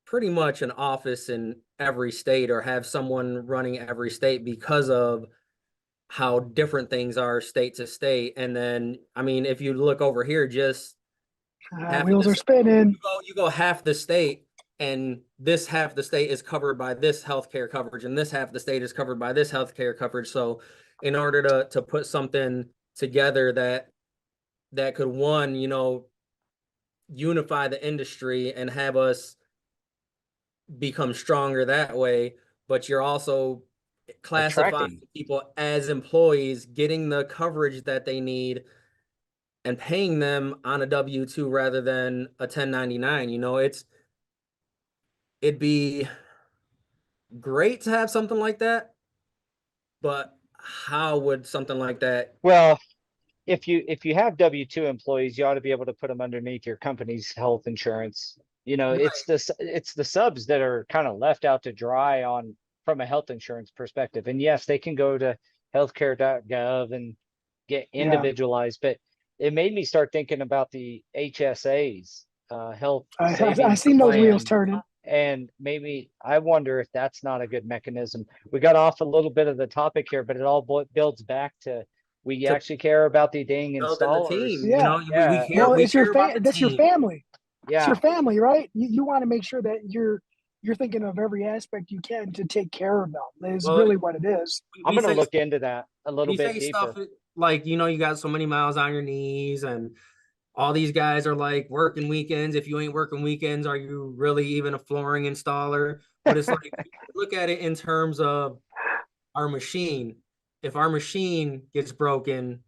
[SPEAKER 3] pretty much an office in every state or have someone running every state because of how different things are state to state. And then, I mean, if you look over here, just half of
[SPEAKER 2] Wheels are
[SPEAKER 3] this,
[SPEAKER 2] spinning.
[SPEAKER 3] you go half the state, and this half the state is covered by this healthcare coverage, and this half the state is covered by this healthcare coverage. So, in order to put something together that could one, unify the industry and have us become stronger that way, but you're also classifying
[SPEAKER 1] attracting.
[SPEAKER 3] people as employees, getting the coverage that they need, and paying them on a W-2 rather than a 1099. It'd be great to have something like that, but how would something like that?
[SPEAKER 1] Well, if you have W-2 employees, you ought to be able to put them underneath your company's health insurance. It's the subs that are kind of left out to dry on from a health insurance perspective. And yes, they can go to healthcare.gov and get
[SPEAKER 2] Yeah.
[SPEAKER 1] individualized, but it made me start thinking about the HSAs, health
[SPEAKER 2] I
[SPEAKER 1] savings
[SPEAKER 2] seen those wheels
[SPEAKER 1] plan.
[SPEAKER 2] turning.
[SPEAKER 1] And maybe I wonder if that's not a good mechanism. We got off a little bit of the topic here, but it all builds back to we
[SPEAKER 3] To
[SPEAKER 1] actually care about the dang
[SPEAKER 3] building the
[SPEAKER 1] installers.
[SPEAKER 3] team.
[SPEAKER 2] Yeah.
[SPEAKER 3] We
[SPEAKER 1] Yeah.
[SPEAKER 3] care.
[SPEAKER 2] Well,
[SPEAKER 3] We
[SPEAKER 2] it's your
[SPEAKER 3] care about the
[SPEAKER 2] that's your
[SPEAKER 3] team.
[SPEAKER 2] family. It's
[SPEAKER 1] Yeah,
[SPEAKER 2] your family, right? You want to make sure that you're thinking of every aspect you can to take care of them. Is
[SPEAKER 3] Well,
[SPEAKER 2] really what it is.
[SPEAKER 1] I'm
[SPEAKER 3] We
[SPEAKER 1] gonna
[SPEAKER 3] say
[SPEAKER 1] look into that a little
[SPEAKER 3] we
[SPEAKER 1] bit
[SPEAKER 3] say
[SPEAKER 1] deeper.
[SPEAKER 3] stuff like, you got so many miles on your knees, and all these guys are like working weekends. If you ain't working weekends, are you really even a flooring installer? But it's like, look at it in terms of our machine. If our machine gets broken,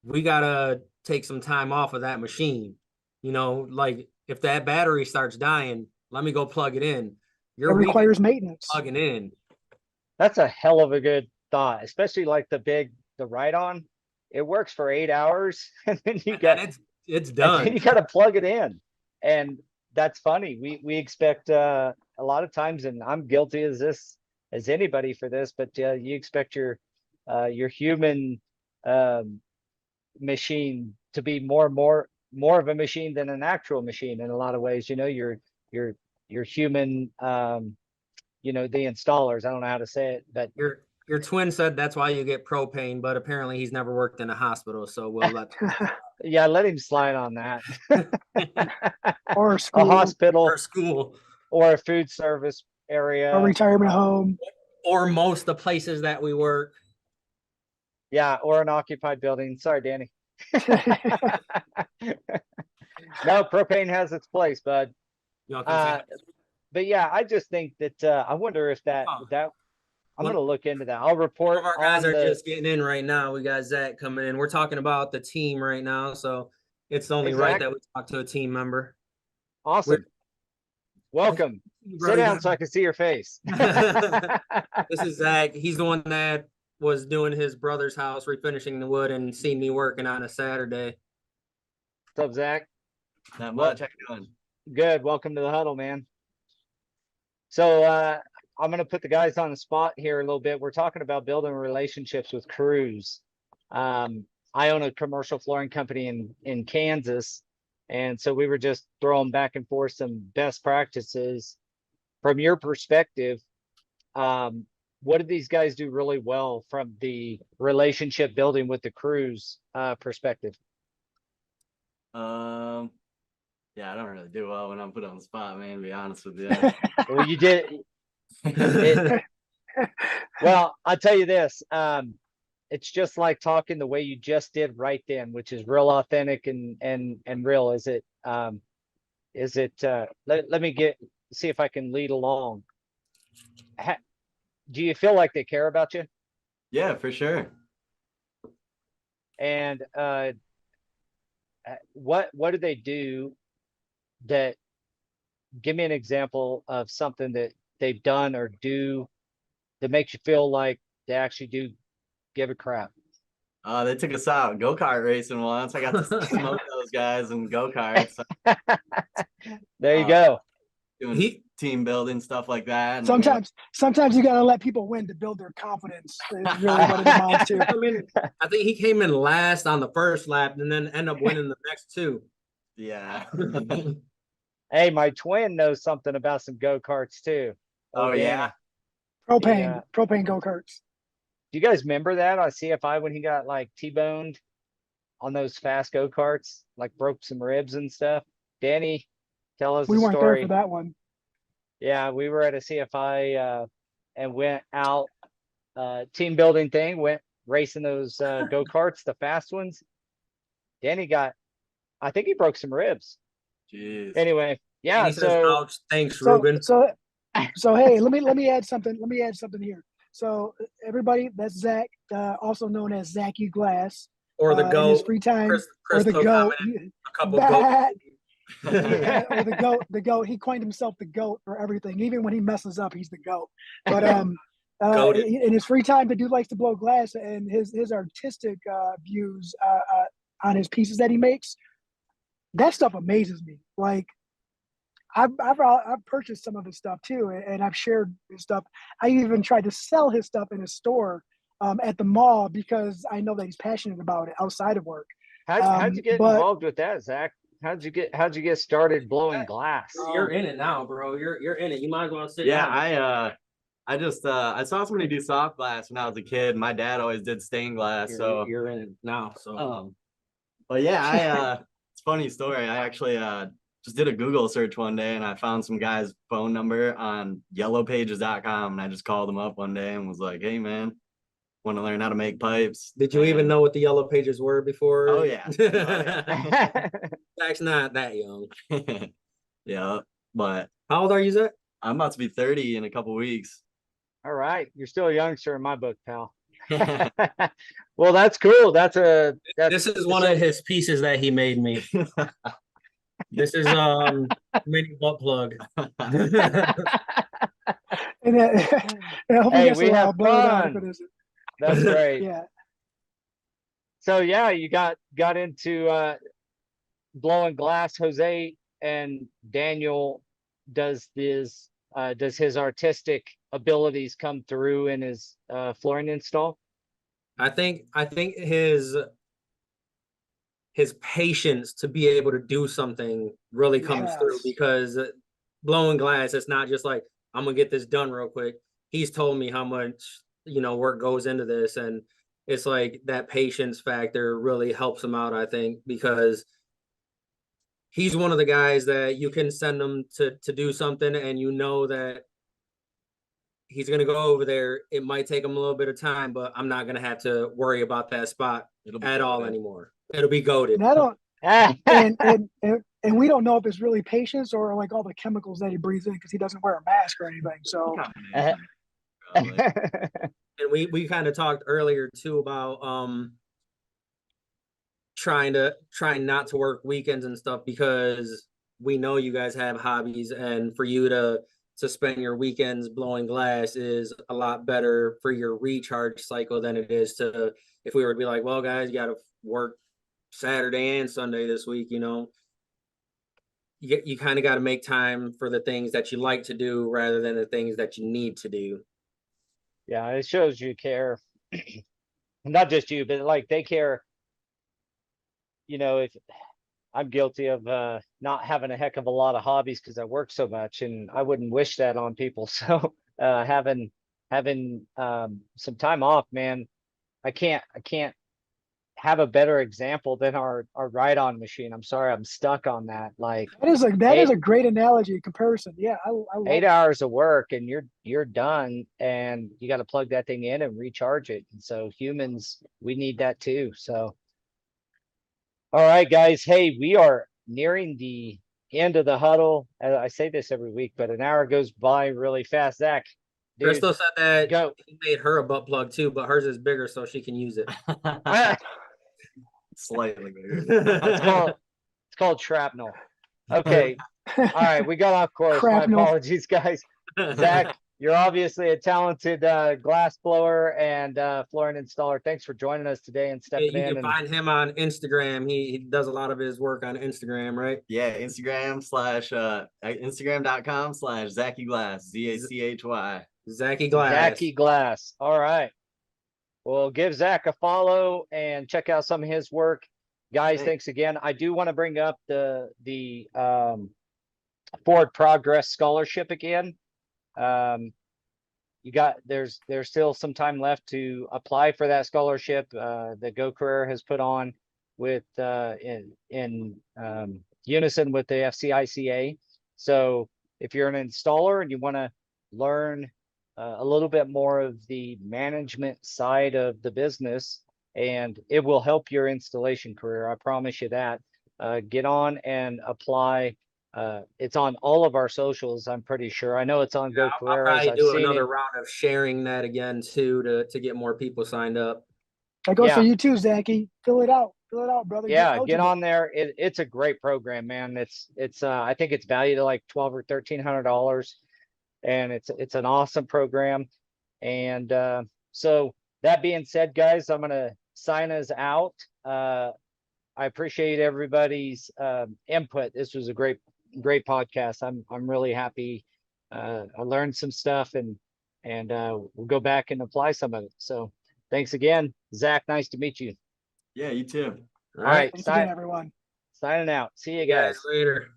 [SPEAKER 3] we gotta take some time off of that machine. Like if that battery starts dying, let me go plug it in.
[SPEAKER 2] It
[SPEAKER 3] Your weekend
[SPEAKER 2] requires maintenance.
[SPEAKER 3] plugging in.
[SPEAKER 1] That's a hell of a good thought, especially like the ride-on. It works for 8 hours and then you
[SPEAKER 3] And
[SPEAKER 1] got
[SPEAKER 3] then it's
[SPEAKER 1] and then
[SPEAKER 3] done.
[SPEAKER 1] you gotta plug it in. And that's funny. We expect a lot of times, and I'm guilty as anybody for this, but you expect your human machine to be more of a machine than an actual machine in a lot of ways. Your human the installers. I don't know how to say it, but
[SPEAKER 3] Your twin said that's why you get propane, but apparently he's never worked in a hospital, so we'll let
[SPEAKER 1] yeah, let him slide on that.
[SPEAKER 2] Or
[SPEAKER 1] A
[SPEAKER 2] school,
[SPEAKER 1] hospital
[SPEAKER 3] or school,
[SPEAKER 1] or a food service area.
[SPEAKER 2] a retirement home.
[SPEAKER 3] or most the places that we work.
[SPEAKER 1] Yeah, or an occupied building. Sorry, Danny. No, propane has its place, bud. But yeah, I just think that I wonder if that I'm
[SPEAKER 3] One-
[SPEAKER 1] gonna look into that. I'll
[SPEAKER 3] One
[SPEAKER 1] report
[SPEAKER 3] of our guys
[SPEAKER 1] on
[SPEAKER 3] are
[SPEAKER 1] the
[SPEAKER 3] just getting in right now. We got Zach coming in. We're talking about the team right now, so it's only right
[SPEAKER 1] Zach.
[SPEAKER 3] that we talk to a team member.
[SPEAKER 1] awesome. Welcome. Sit down so I can see your face.
[SPEAKER 3] This is Zach. He's the one that was doing his brother's house, refinishing the wood, and seen me working on a Saturday.
[SPEAKER 1] What's up, Zach?
[SPEAKER 4] Not
[SPEAKER 1] Well-
[SPEAKER 4] much. How you doing?
[SPEAKER 1] Good. Welcome to the huddle, man. So I'm gonna put the guys on the spot here a little bit. We're talking about building relationships with crews. I own a commercial flooring company in Kansas, and so we were just throwing back and forth some best practices. From your perspective, what did these guys do really well from the relationship building with the crews perspective?
[SPEAKER 4] Yeah, I don't really do well when I'm put on the spot, man, to be honest with you.
[SPEAKER 1] Well, you did. Well, I'll tell you this. It's just like talking the way you just did right then, which is real authentic and real. Let me see if I can lead along. Do you feel like they care about you?
[SPEAKER 4] Yeah, for sure.
[SPEAKER 1] And what do they do that, give me an example of something that they've done or do that makes you feel like they actually do give a crap?
[SPEAKER 4] They took us out go-kart racing once. I got to smoke those guys in go-karts.
[SPEAKER 1] There you go.
[SPEAKER 4] Doing team building, stuff like that.
[SPEAKER 2] Sometimes you gotta let people win to build their confidence. Is really what it amounts to.
[SPEAKER 3] I mean, I think he came in last on the first lap and then end up winning the next two.
[SPEAKER 4] Yeah.
[SPEAKER 1] Hey, my twin knows something about some go-karts too.
[SPEAKER 4] Oh, yeah.
[SPEAKER 2] Propane go-karts.
[SPEAKER 1] Do you guys remember that on CFI when he got like T-boned on those fast go-karts, like broke some ribs and stuff? Danny, tell us
[SPEAKER 2] We
[SPEAKER 1] the
[SPEAKER 2] weren't
[SPEAKER 1] story.
[SPEAKER 2] there for that one.
[SPEAKER 1] Yeah, we were at a CFI and went out team building thing, went racing those go-karts, the fast ones. Danny I think he broke some ribs.
[SPEAKER 4] Jeez.
[SPEAKER 1] Anyway, yeah,
[SPEAKER 3] And he says,
[SPEAKER 1] so
[SPEAKER 3] ouch, thanks,
[SPEAKER 2] So
[SPEAKER 3] Ruben.
[SPEAKER 2] so hey, let me add something. Let me add something here. So everybody, that's Zach, also known as Zachy Glass.
[SPEAKER 3] Or the
[SPEAKER 2] In
[SPEAKER 3] goat.
[SPEAKER 2] his free time, or the
[SPEAKER 3] Crystal
[SPEAKER 2] goat.
[SPEAKER 3] commented a couple
[SPEAKER 2] Bah!
[SPEAKER 3] goat.
[SPEAKER 2] Yeah, or the goat. He coined himself the goat for everything. Even when he messes up, he's the goat. But
[SPEAKER 3] Goated.
[SPEAKER 2] in his free time, the dude likes to blow glass, and his artistic views on his pieces that he makes, that stuff amazes me. Like I've purchased some of his stuff too, and I've shared his stuff. I even tried to sell his stuff in his store at the mall because I know that he's passionate about it outside of work.
[SPEAKER 1] how'd you get
[SPEAKER 2] but-
[SPEAKER 1] involved with that, Zach? How'd you get started blowing glass?
[SPEAKER 3] You're in it now, bro. You're in it. You might as well sit
[SPEAKER 4] Yeah,
[SPEAKER 3] down.
[SPEAKER 4] I saw somebody do soft glass when I was a kid. My dad always did stained glass, so
[SPEAKER 3] You're in it now. So
[SPEAKER 4] but yeah, it's a funny story. I actually just did a Google search one day and I found some guy's phone number on yellowpages.com and I just called him up one day and was like, "Hey man, want to learn how to make pipes?"
[SPEAKER 3] did you even
[SPEAKER 4] And-
[SPEAKER 3] know what the yellow pages were before?
[SPEAKER 4] Oh yeah.
[SPEAKER 3] Zach's not that young.
[SPEAKER 4] Yeah, but
[SPEAKER 3] How old are you, Zach?
[SPEAKER 4] I'm about to be 30 in a couple weeks.
[SPEAKER 1] All right, you're still a youngster in my book, pal. Well, that's cool.
[SPEAKER 3] This is one of his pieces that he made me. This is mini butt plug.
[SPEAKER 2] And I hope
[SPEAKER 1] Hey,
[SPEAKER 2] he gets
[SPEAKER 1] we
[SPEAKER 2] a
[SPEAKER 1] have
[SPEAKER 2] blow it out if
[SPEAKER 1] fun.
[SPEAKER 2] it isn't.
[SPEAKER 1] That's great.
[SPEAKER 2] Yeah.
[SPEAKER 1] So yeah, you got into blowing glass. Jose and Daniel does his artistic abilities come through in his flooring install?
[SPEAKER 3] I think his patience to be able to do something really comes through,
[SPEAKER 2] Yes.
[SPEAKER 3] because blowing glass, it's not just like, I'm gonna get this done real quick. He's told me how much work goes into this, and it's like that patience factor really helps him out, I think, because he's one of the guys that you can send him to do something and you know that he's going to go over there. It might take him a little bit of time, but I'm not going to have to worry about that spot
[SPEAKER 4] It'll be
[SPEAKER 3] at all
[SPEAKER 4] goated.
[SPEAKER 3] anymore. It'll be goaded.
[SPEAKER 2] And I don't,
[SPEAKER 1] Well,
[SPEAKER 2] and we don't know if it's really patience or like all the chemicals that he breathes in because he doesn't wear a mask or anything. So
[SPEAKER 4] Probably.
[SPEAKER 3] And we kind of talked earlier too about trying not to work weekends and stuff, because we know you guys have hobbies, and for you to spend your weekends blowing glass is a lot better for your recharge cycle than it is to, if we were to be like, well guys, you got to work Saturday and Sunday this week, you kind of got to make time for the things that you like to do rather than the things that you need to do.
[SPEAKER 1] yeah, it shows you care. Not just you, but like they care. If I'm guilty of not having a heck of a lot of hobbies because I work so much, and I wouldn't wish that on people. So having some time off, man, I can't have a better example than our ride-on machine. I'm sorry, I'm stuck on that. Like
[SPEAKER 2] that is a great analogy comparison. Yeah, I love
[SPEAKER 1] 8
[SPEAKER 2] it.
[SPEAKER 1] hours of work and you're done, and you got to plug that thing in and recharge it. And so humans, we need that too. So, all right, guys. Hey, we are nearing the end of the huddle. I say this every week, but an hour goes by really fast. Zach, dude,
[SPEAKER 3] Crystal said that
[SPEAKER 1] go.
[SPEAKER 3] he made her a butt plug too, but hers is bigger so she can use it.
[SPEAKER 4] Slightly bigger.
[SPEAKER 1] It's called shrapnel. Okay. All right, we got off course. My
[SPEAKER 2] Shrapnel.
[SPEAKER 1] apologies, guys. Zach, you're obviously a talented glass blower and flooring installer. Thanks for joining us today and
[SPEAKER 3] Yeah,
[SPEAKER 1] stepping
[SPEAKER 3] you
[SPEAKER 1] in.
[SPEAKER 3] can
[SPEAKER 1] And
[SPEAKER 3] find him on Instagram. He does a lot of his work on Instagram, right?
[SPEAKER 4] Yeah, Instagram.com/Zachy Glass, ZACHY.
[SPEAKER 3] Zachy Glass.
[SPEAKER 1] Zachy Glass. All right. Well, give Zach a follow and check out some of his work. Guys, thanks again. I do want to bring up the Forward Progress Scholarship again. There's still some time left to apply for that scholarship that Go Career has put on with in unison with the FCICA. So if you're an installer and you want to learn a little bit more of the management side of the business, and it will help your installation career, I promise you that. Get on and apply. It's on all of our socials, I'm pretty sure. I know it's on Go
[SPEAKER 3] I'll
[SPEAKER 1] Carreras.
[SPEAKER 3] probably
[SPEAKER 1] I've
[SPEAKER 3] do
[SPEAKER 1] seen
[SPEAKER 3] another
[SPEAKER 1] it.
[SPEAKER 3] round of sharing that again too to get more people signed up.
[SPEAKER 2] That goes for
[SPEAKER 1] Yeah.
[SPEAKER 2] you too, Zachy. Fill it out, brother.
[SPEAKER 1] Yeah, get
[SPEAKER 2] eligible.
[SPEAKER 1] on there. It's a great program, man. It's I think it's valued at like $1,200 or $1,300, and it's an awesome program. And so that being said, guys, I'm gonna sign us out. I appreciate everybody's input. This was a great podcast. I'm really happy. I learned some stuff, and we'll go back and apply some of it. So thanks again, Zach. Nice to meet you.
[SPEAKER 4] Yeah, you too.
[SPEAKER 3] All
[SPEAKER 1] All right,
[SPEAKER 2] Thanks again, everyone.
[SPEAKER 1] signing out. See you
[SPEAKER 3] guys
[SPEAKER 1] guys.
[SPEAKER 3] later.